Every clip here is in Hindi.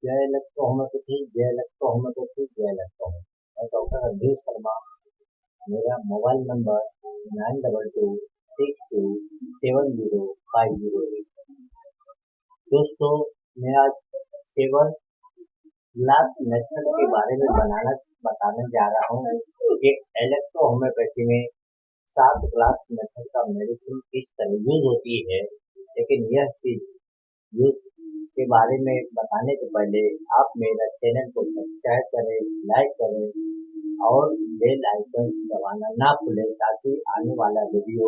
जय लक्ष्य होम्योपैथी, जय लक्ष्य होम्योपैथी, जय लक्ष्य होम्योपैथी। मैं डॉक्टर अवधेश शर्मा। मेरा मोबाइल नंबर 9226270508। दोस्तों, मैं आज सेवन ग्लास मेथड के बारे में बताने जा रहा हूँ कि इलेक्ट्रो होम्योपैथी में 7 ग्लास मेथड का मेडिसिन किस तरह यूज होती है। लेकिन यह चीज यूज के बारे में बताने से पहले आप मेरा चैनल को सब्सक्राइब करें, लाइक करें और बेल आइकन दबाना ना भूलें ताकि आने वाला वीडियो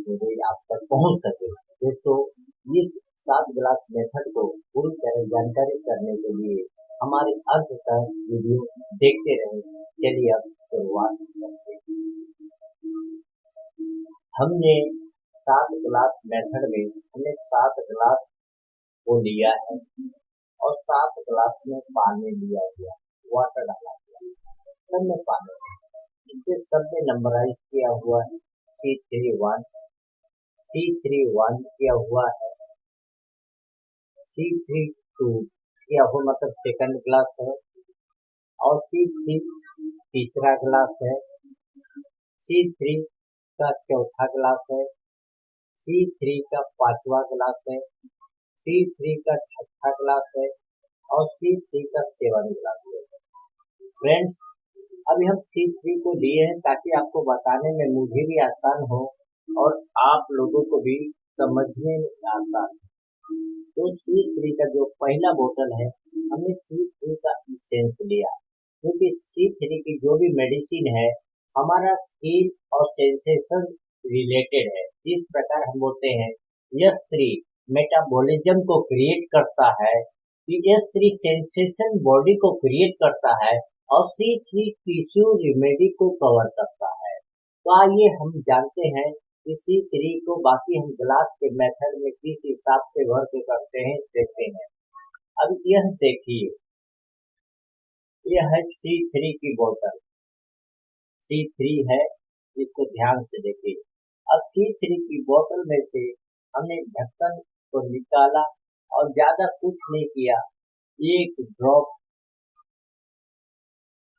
मेरे आप तक पहुंच सके। दोस्तों, इस 7 ग्लास मेथड को पूरी तरह जानकारी करने के लिए हमारे अंत तक वीडियो देखते रहें। चलिए अब शुरुआत करते हैं। हमने 7 ग्लास मेथड में हमने 7 ग्लास को लिया है और 7 ग्लास में पानी लिया गया, वाटर डाला गया, सब में पानी। इसके सब में नंबराइज किया हुआ है C31, C31 किया हुआ है, C32 किया हुआ मतलब सेकंड ग्लास है, और C3 तीसरा ग्लास है, C3 का चौथा ग्लास है, C3 का पांचवा ग्लास है, C3 का छठा ग्लास है और C3 का 7 ग्लास है। फ्रेंड्स, अभी हम C3 को लिए हैं ताकि आपको बताने में मुझे भी आसान हो और आप लोगों को भी समझने में आसान हो। तो C3 का जो पहला बोतल है, हमने C3 का एसेंस लिया, क्योंकि C3 की जो भी मेडिसिन है हमारा स्किन और सेंसेशन रिलेटेड है। इस प्रकार हम बोलते हैं S3 मेटाबॉलिज्म को क्रिएट करता है, S3 सेंसेशन बॉडी को क्रिएट करता है और C3 टिश्यू रेमेडी को कवर करता है। तो आइए हम जानते हैं कि C3 को बाकी हम ग्लास के मेथड में किस हिसाब से भर के करते हैं, देखते हैं। अब यह देखिए, यह है C3 की बोतल, C3 है, इसको ध्यान से देखिए। अब C3 की बोतल में से हमने ढक्कन को निकाला और ज्यादा कुछ नहीं किया, एक ड्रॉप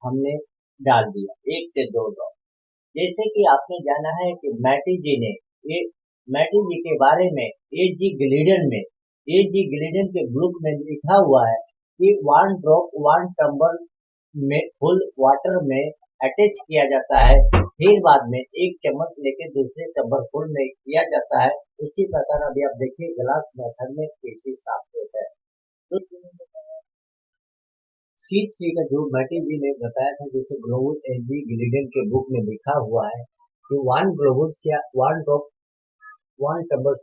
हमने डाल दिया, 1 से 2 ड्रॉप। जैसे कि आपने जाना है कि मैटी जी ने मैटी जी के बारे में एजी ग्लिडन के बुक में लिखा हुआ है कि 1 ड्रॉप 1 टम्बल में फुल वाटर में अटैच किया जाता है, फिर बाद में 1 चम्मच लेके दूसरे टम्बल फुल में किया जाता है। उसी प्रकार अभी आप देखिए ग्लास मेथड में किस हिसाब से होता है। तो C3 का जो मैटी जी ने बताया था, जैसे ग्लोबल एजी ग्लिडन के बुक में लिखा हुआ है कि 1 ग्लोबल्स या 1 ड्रॉप 1 टम्बल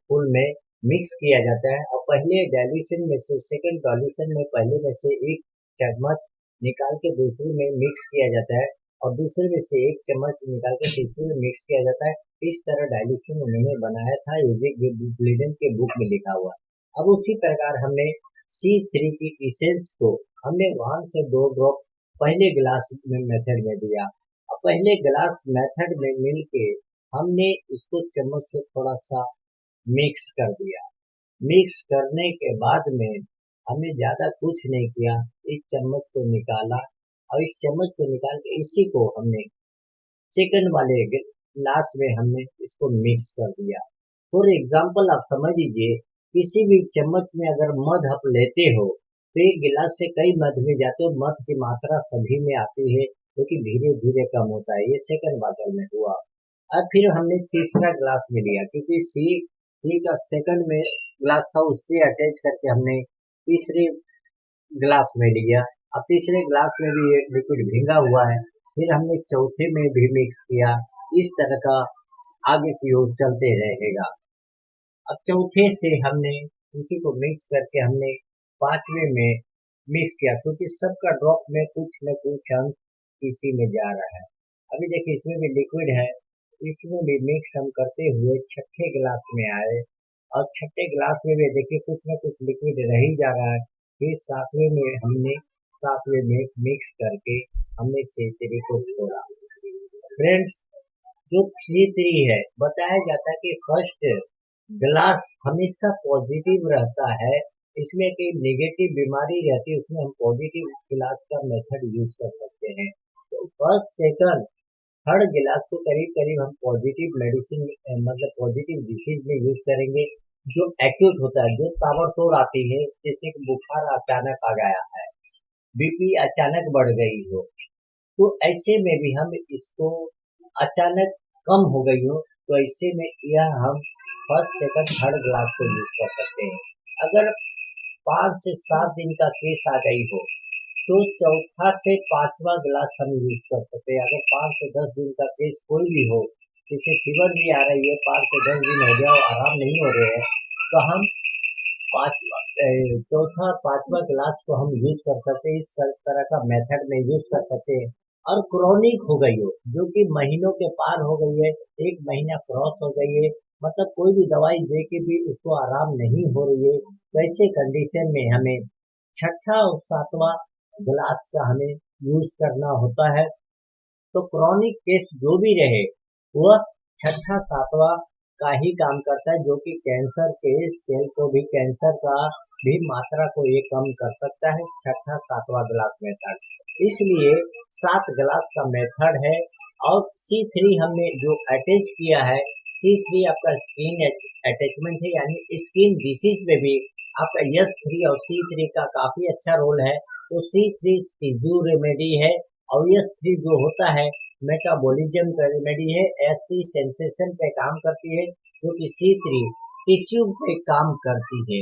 फुल में मिक्स किया जाता है और पहले डाइल्यूशन में से सेकंड डाइल्यूशन में पहले में से 1 चम्मच निकाल के दूसरे में मिक्स किया जाता है और दूसरे में से 1 चम्मच निकाल के तीसरे में मिक्स किया जाता है। इस तरह डाइल्यूशन उन्होंने बनाया था, एजी ग्लिडन के बुक में लिखा हुआ। अब उसी प्रकार हमने C3 की इसेंस को हमने 1 से 2 ड्रॉप पहले ग्लास में मेथड में दिया और पहले ग्लास मेथड में मिलके हमने इसको चम्मच से थोड़ा सा मिक्स कर दिया। मिक्स करने के बाद में हमने ज्यादा कुछ नहीं किया, इस चम्मच को निकाला और इस चम्मच को निकाल के इसी को हमने सेकंड वाले ग्लास में हमने इसको मिक्स कर दिया। फॉर एग्जाम्पल आप समझ लीजिए, किसी भी चम्मच में अगर मध आप लेते हो तो एक गिलास से कई मध में जाते हो, मध की मात्रा सभी में आती है क्योंकि धीरे धीरे कम होता है। ये सेकंड बॉटल में हुआ। अब फिर हमने तीसरा ग्लास में लिया, क्योंकि C3 का सेकंड में ग्लास था, उससे अटैच करके हमने तीसरे ग्लास में लिया। अब तीसरे ग्लास में भी ये लिक्विड भींगा हुआ है, फिर हमने चौथे में भी मिक्स किया। इस तरह का आगे की ओर चलते रहेगा। अब चौथे से हमने इसी को मिक्स करके हमने पांचवें में मिक्स किया, क्योंकि सबका ड्रॉप में कुछ न कुछ अंश इसी में जा रहा है। अभी देखिए इसमें भी लिक्विड है, इसमें भी मिक्स हम करते हुए छठे ग्लास में आए और छठे ग्लास में भी देखिए कुछ न कुछ लिक्विड रह ही जा रहा है। फिर सातवें में मिक्स करके हमने C3 को छोड़ा। फ्रेंड्स, जो C3 है, बताया जाता है कि फर्स्ट ग्लास हमेशा पॉजिटिव रहता है, इसमें कि नेगेटिव बीमारी रहती है, उसमें हम पॉजिटिव गिलास का मेथड यूज कर सकते हैं। तो फर्स्ट सेकंड थर्ड गिलास को करीब करीब हम पॉजिटिव मेडिसिन मतलब पॉजिटिव डिसीज में यूज करेंगे। जो एक्यूट होता है, जो ताबड़तोड़ आती है, जैसे कि बुखार अचानक आ गया है, बीपी अचानक बढ़ गई हो, तो ऐसे में भी हम इसको अचानक कम हो गई हो, तो ऐसे में यह हम फर्स्ट सेकंड थर्ड ग्लास को यूज कर सकते हैं। अगर 5 से 7 दिन का केस आ गई हो तो चौथा से पांचवा गिलास हम यूज कर सकते हैं। अगर 5 से 10 दिन का केस कोई भी हो, जैसे फीवर भी आ रही है, 5 से 10 दिन हो गया और आराम नहीं हो रहे हैं, तो हम पांचवा चौथा और पांचवा गिलास को हम यूज कर सकते हैं। इस तरह का मेथड में यूज कर सकते हैं। और क्रोनिक हो गई हो, जो कि महीनों के पार हो गई है, 1 महीना क्रॉस हो गई है, मतलब कोई भी दवाई दे के भी उसको आराम नहीं हो रही है, तो ऐसे कंडीशन में हमें छठा और सातवां गिलास का हमें यूज करना होता है। तो क्रॉनिक केस जो भी रहे वह छठा सातवां का ही काम करता है, जो कि कैंसर के सेल को भी, कैंसर का भी मात्रा को ये कम कर सकता है, छठा सातवां गिलास मेथड। इसलिए 7 गिलास का मेथड है। और C3 हमने जो अटैच किया है, C3 आपका स्किन अटैचमेंट है, यानी स्किन डिसीज में भी आपका S3 और C3 का काफी अच्छा रोल है। तो C3 टिश्यू रेमेडी है और S3 जो होता है मेटाबॉलिज्म का रेमेडी है। S3 सेंसेशन पे काम करती है, जो कि C3 टिश्यू पे काम करती है।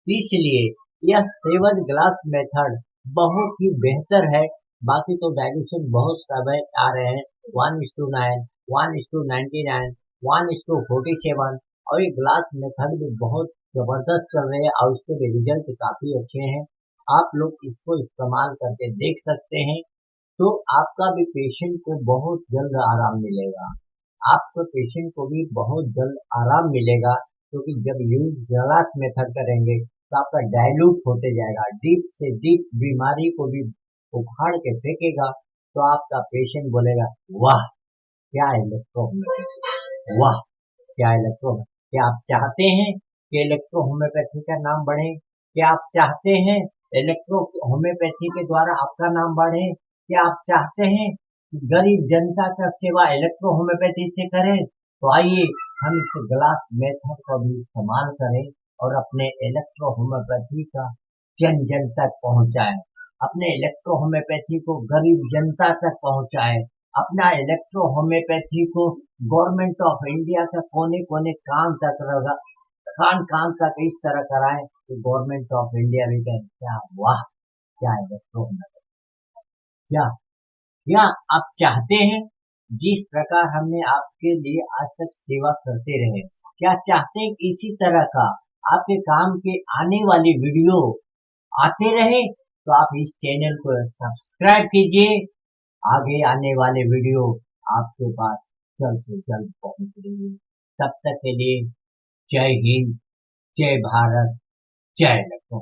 इसलिए यह 7 ग्लास मेथड बहुत ही बेहतर है। बाकी तो डाइल्यूशन बहुत समय आ रहे हैं, 1:9, 1:99, 1:47, और ये ग्लास मेथड भी बहुत जबरदस्त चल रहे हैं और उसके भी रिजल्ट काफी अच्छे हैं। आप लोग इसको इस्तेमाल करके देख सकते हैं, तो आपका भी पेशेंट को बहुत जल्द आराम मिलेगा। आपके पेशेंट को भी बहुत जल्द आराम मिलेगा, क्योंकि जब यूज ग्लास मेथड करेंगे तो आपका डाइल्यूट होते जाएगा, डीप से डीप बीमारी को भी उखाड़ के फेंकेगा। तो आपका पेशेंट बोलेगा वाह क्या इलेक्ट्रोहोमेट्री, वाह क्या इलेक्ट्रोहोमेट्री। क्या आप चाहते हैं कि इलेक्ट्रो होम्योपैथी का नाम बढ़े? क्या आप चाहते हैं इलेक्ट्रो होम्योपैथी के द्वारा आपका नाम बढ़े? क्या आप चाहते हैं कि गरीब जनता का सेवा इलेक्ट्रो होम्योपैथी से करें? तो आइए हम इस ग्लास मेथड का भी इस्तेमाल करें और अपने इलेक्ट्रो होम्योपैथी का जन जन तक पहुंचाएं, अपने इलेक्ट्रो होम्योपैथी को गरीब जनता तक पहुंचाएं, अपना इलेक्ट्रो होम्योपैथी को गवर्नमेंट ऑफ इंडिया का कोने कोने कान तक लगा, कान कान तक इस तरह कराएं कि गवर्नमेंट ऑफ इंडिया भी कहे क्या वाह क्या इलेक्ट्रो होम्योपैथी। क्या क्या आप चाहते हैं जिस प्रकार हमने आपके लिए आज तक सेवा करते रहे, क्या चाहते हैं कि इसी तरह का आपके काम के आने वाली वीडियो आते रहे? तो आप इस चैनल को सब्सक्राइब कीजिए। आगे आने वाले वीडियो आपके पास जल्द से जल्द पहुंच रही है। तब तक के लिए जय हिंद, जय भारत, जय लखनऊ।